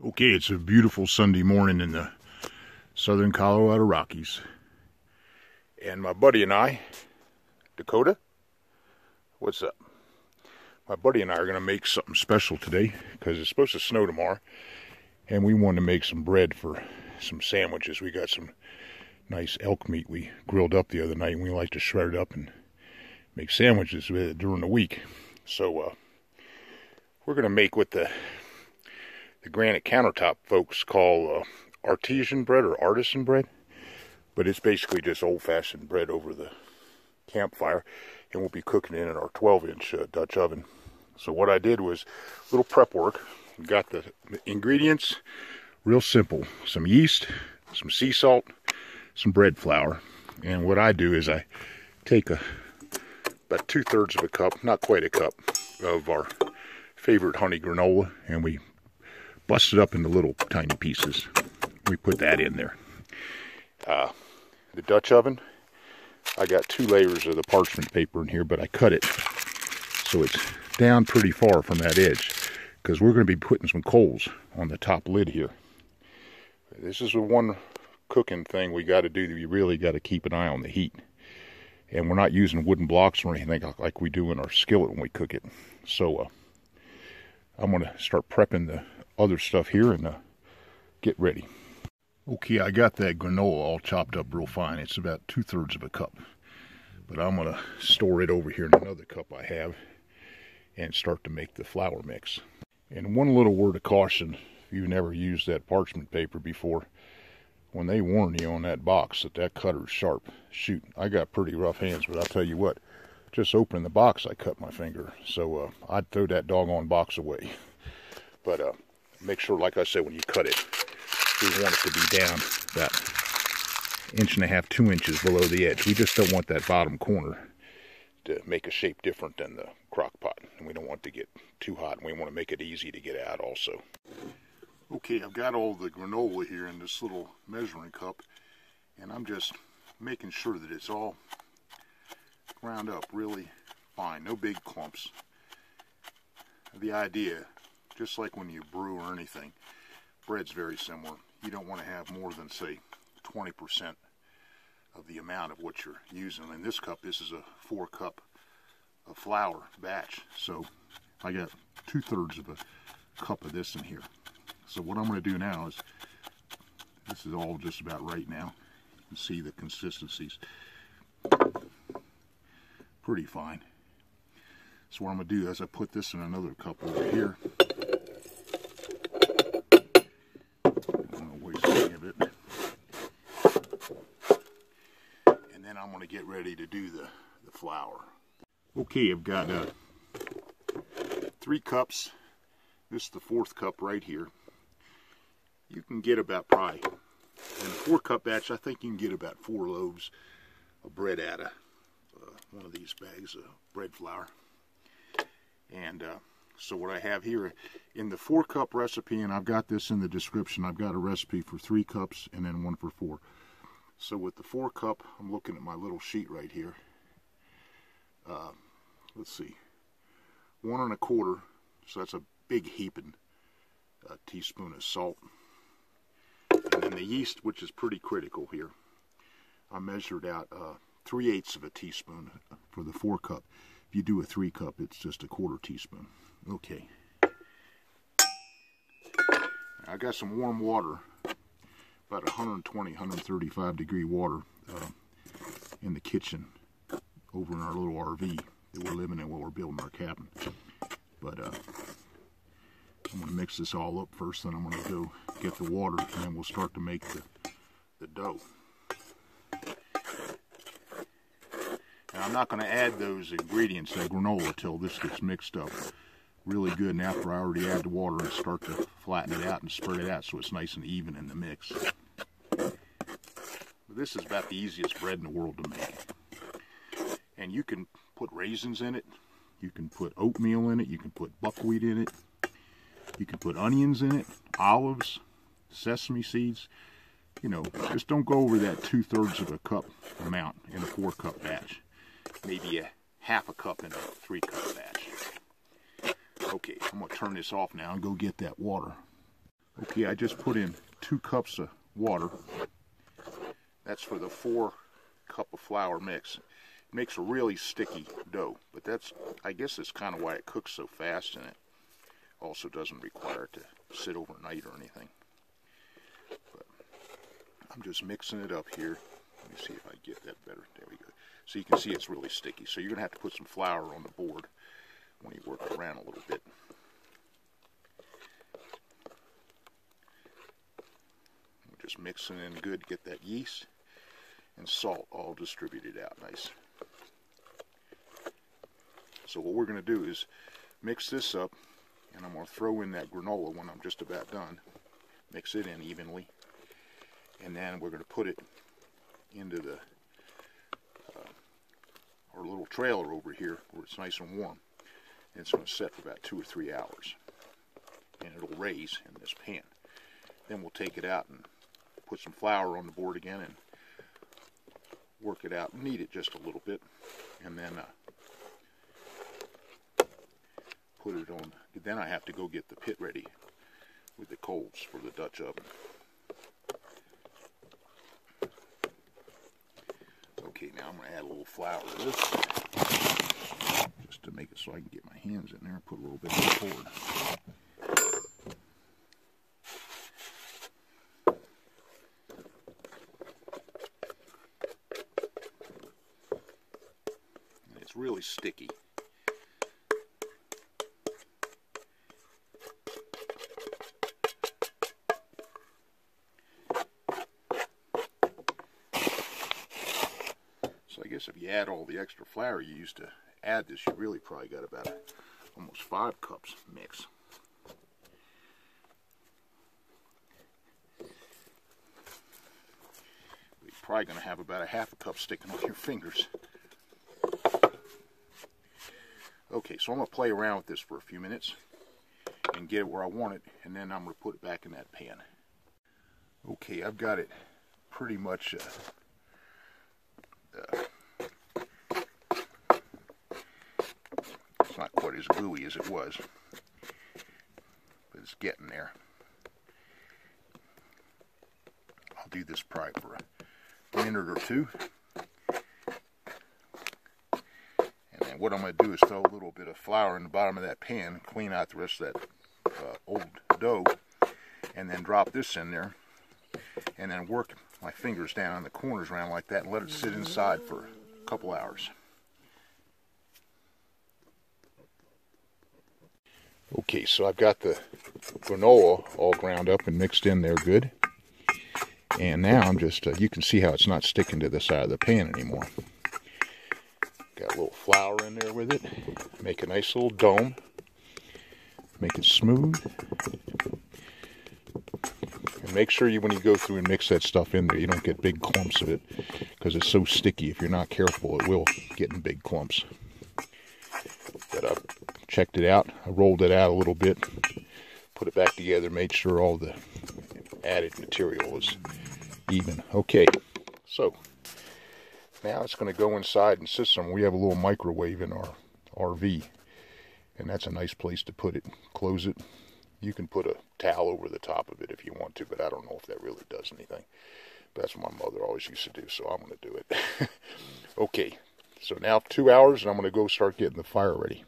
Okay, it's a beautiful Sunday morning in the southern Colorado Rockies. And my buddy and I, Dakota, what's up? My buddy and I are going to make something special today because it's supposed to snow tomorrow. And we wanted to make some bread for some sandwiches. We got some nice elk meat we grilled up the other night, and we like to shred it up and make sandwiches with it during the week. So we're going to make what the granite countertop folks call artisan bread or artisan bread, but it's basically just old-fashioned bread over the campfire, and we'll be cooking it in our 12-inch Dutch oven. So what I did was a little prep work. Got the ingredients real simple: some yeast, some sea salt, some bread flour. And what I do is I take about 2/3 of a cup, not quite a cup, of our favorite honey granola, and we bust it up into little tiny pieces. We put that in there. The Dutch oven, I got 2 layers of the parchment paper in here, but I cut it so it's down pretty far from that edge, because we're going to be putting some coals on the top lid here. This is the one cooking thing we got to do. You really got to keep an eye on the heat. And we're not using wooden blocks or anything like we do in our skillet when we cook it. So I'm going to start prepping the other stuff here and get ready. Okay, I got that granola all chopped up real fine. It's about 2/3 of a cup. But I'm going to store it over here in another cup I have and start to make the flour mix. And one little word of caution, if you've never used that parchment paper before, when they warn you on that box that cutter's sharp, shoot, I got pretty rough hands, but I'll tell you what, just opening the box I cut my finger. So I'd throw that doggone box away. But make sure, like I said, when you cut it, we want it to be down about 1.5 to 2 inches below the edge. We just don't want that bottom corner to make a shape different than the crock pot. And we don't want it to get too hot, and we want to make it easy to get out also. Okay, I've got all the granola here in this little measuring cup, and I'm just making sure that it's all ground up really fine, no big clumps. The idea, just like when you brew or anything, bread's very similar. You don't want to have more than, say, 20% of the amount of what you're using. In this cup, this is a 4 cup of flour batch. So I got 2/3 of a cup of this in here. So what I'm going to do now is, this is all just about right now. You can see the consistency's pretty fine. So what I'm going to do is I put this in another cup over here. And then I'm going to get ready to do the flour. Okay, I've got 3 cups. This is the 4th cup right here. You can get about probably, in a 4-cup batch, I think you can get about 4 loaves of bread out of one of these bags of bread flour. And so what I have here in the 4-cup recipe, and I've got this in the description, I've got a recipe for 3 cups and then one for 4. So with the 4 cup, I'm looking at my little sheet right here. Let's see, 1 1/4, so that's a big heaping teaspoon of salt. And then the yeast, which is pretty critical here, I measured out 3/8 of a teaspoon for the 4 cup. If you do a 3 cup, it's just a 1/4 teaspoon. Okay. I got some warm water, about 120, 135 degree water in the kitchen over in our little RV that we're living in while we're building our cabin. But I'm going to mix this all up first, then I'm going to go get the water, and then we'll start to make the dough. And I'm not going to add those ingredients, that granola, till this gets mixed up really good, and after I already add the water and start to flatten it out and spread it out so it's nice and even in the mix. This is about the easiest bread in the world to make. And you can put raisins in it, you can put oatmeal in it, you can put buckwheat in it, you can put onions in it, olives, sesame seeds. You know, just don't go over that 2/3 of a cup amount in a 4-cup batch. Maybe a 1/2 cup in a 3-cup batch. Okay, I'm going to turn this off now and go get that water. Okay, I just put in 2 cups of water. That's for the 4-cup of flour mix. It makes a really sticky dough, but I guess that's kind of why it cooks so fast, and it also doesn't require it to sit overnight or anything. But I'm just mixing it up here. Let me see if I get that better. There we go. So you can see it's really sticky. So you're going to have to put some flour on the board when you work it around a little bit. We're just mixing in good to get that yeast and salt all distributed out nice. So what we're going to do is mix this up, and I'm going to throw in that granola when I'm just about done. Mix it in evenly, and then we're going to put it into the our little trailer over here where it's nice and warm. And it's going to set for about 2 or 3 hours, and it'll raise in this pan. Then we'll take it out and put some flour on the board again and work it out, knead it just a little bit, and then put it on. Then I have to go get the pit ready with the coals for the Dutch oven. Okay, now I'm going to add a little flour to this, just to make it so I can get my hands in there and put a little bit on the board. And it's really sticky. So I guess if you add all the extra flour you used to add this, you really probably got about almost 5 cups mix. You're probably going to have about a 1/2 cup sticking on your fingers. Okay, so I'm going to play around with this for a few minutes and get it where I want it, and then I'm going to put it back in that pan. Okay, I've got it pretty much it's not quite as gooey as it was, but it's getting there. I'll do this probably for a minute or 2. And then what I'm going to do is throw a little bit of flour in the bottom of that pan, clean out the rest of that old dough, and then drop this in there, and then work my fingers down on the corners around like that and let it sit inside for a couple hours. Okay, so I've got the granola all ground up and mixed in there good. And now I'm just, you can see how it's not sticking to the side of the pan anymore. Got a little flour in there with it. Make a nice little dome. Make it smooth. And make sure when you go through and mix that stuff in there, you don't get big clumps of it, because it's so sticky. If you're not careful, it will get in big clumps. But I've checked it out. I rolled it out a little bit, put it back together, made sure all the added material is even. Okay, so now it's going to go inside and sit somewhere. We have a little microwave in our RV, and that's a nice place to put it. Close it. You can put a towel over the top of it if you want to, but I don't know if that really does anything. But that's what my mother always used to do, so I'm going to do it. Okay, so now 2 hours, and I'm going to go start getting the fire ready.